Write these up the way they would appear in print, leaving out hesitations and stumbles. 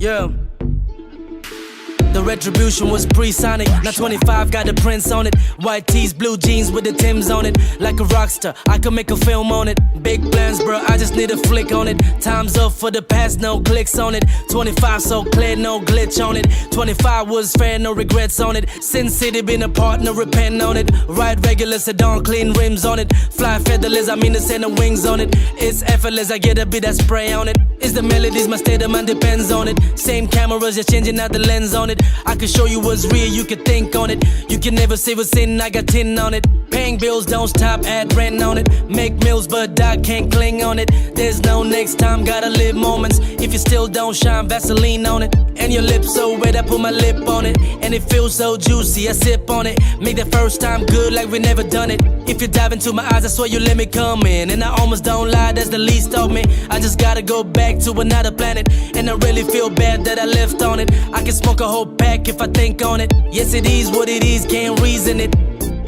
Yeah. The retribution was pre-sonic. Now 25 got the prints on it. White tees, blue jeans with the Timbs on it. Like a rock star, I could make a film on it. Big plans, bro, I just need a flick on it. Time's up for the past, no clicks on it. 25 so clear, no glitch on it. 25 was fair, no regrets on it. Sin City been a partner, repent on it. Ride regular sedan, clean rims on it. Fly featherless, I mean to send the wings on it. It's effortless, I get a bit of spray on it. It's the melodies, my state of mind depends on it. Same cameras, just changing out the lens on it. I can show you what's real, you can think on it. You can never say what's in, I got 10 on it. Paying bills, don't stop, add rent on it. Make meals, but I can't cling on it. There's no next time, gotta live moments. If you still don't shine, Vaseline on it. And your lips so red, I put my lip on it. And it feels so juicy, I sip on it. Make the first time good like we never done it. If you dive into my eyes, I swear you let me come in. And I almost don't lie, that's the least of me. I just gotta go back to another planet. And I really feel bad that I left on it. I can smoke a whole pack if I think on it. Yes, it is what it is, can't reason it.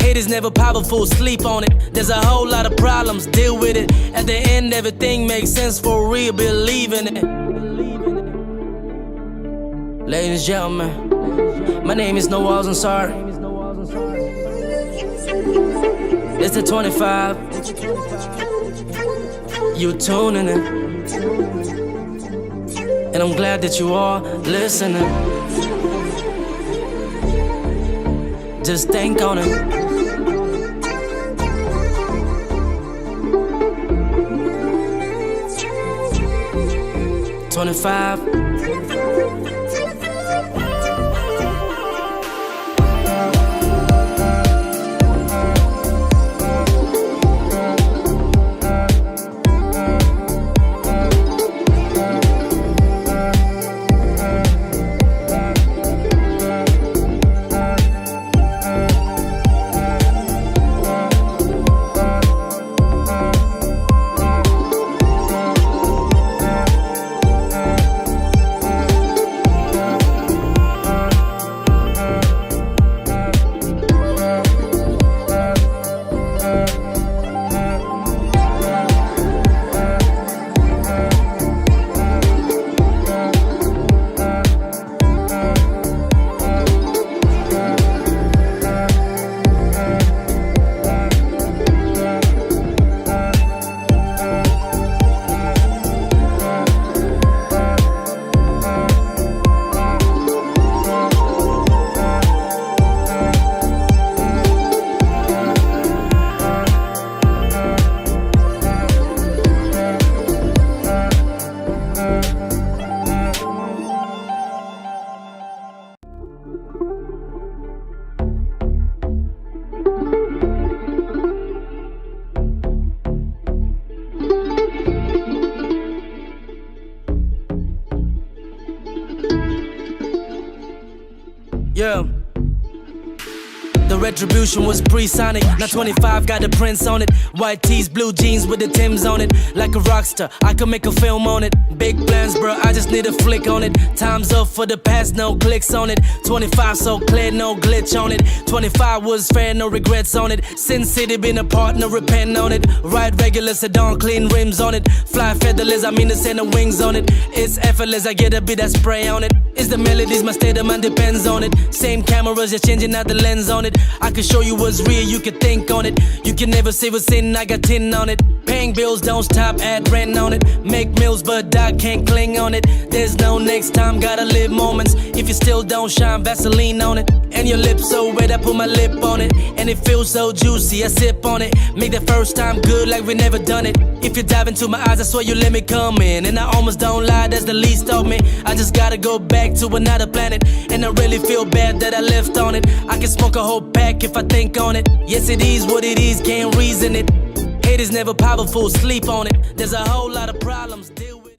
Hate is never powerful, sleep on it. There's a whole lot of problems, deal with it. At the end, everything makes sense for real, believe in it. Ladies and gentlemen, my name is No Walls, I'm sorry. It's the 25. You tuning in. And I'm glad that you are listening. Just think on it. 25. Yeah. The retribution was pre-sonic. Now 25 got the prints on it. White tees, blue jeans with the Timbs on it. Like a rock star, I could make a film on it. Big plans, bro, I just need a flick on it. Time's up for the past, no clicks on it. 25 so clear, no glitch on it. 25 was fair, no regrets on it. Sin City been a partner, repent on it. Ride regular sedan, clean rims on it. Fly featherless, I mean to send the wings on it. It's effortless, I get a bit of spray on it. It's the melodies, my state of mind depends on it. Same cameras, just changing out the lens on it. I can show you what's real, you can think on it. You can never say what's in, I got 10 on it. Paying bills, don't stop, add rent on it. Make meals, but I can't cling on it. There's no next time, gotta live moments. If you still don't shine, Vaseline on it. And your lips so red, I put my lip on it. And it feels so juicy, I sip on it. Make the first time good like we never done it. If you dive into my eyes, I swear you let me come in. And I almost don't lie, that's the least of me. I just gotta go back to another planet. And I really feel bad that I left on it. I can smoke a whole pack if I think on it. Yes, it is what it is, can't reason it. Hate is never powerful, sleep on it. There's a whole lot of problems, deal with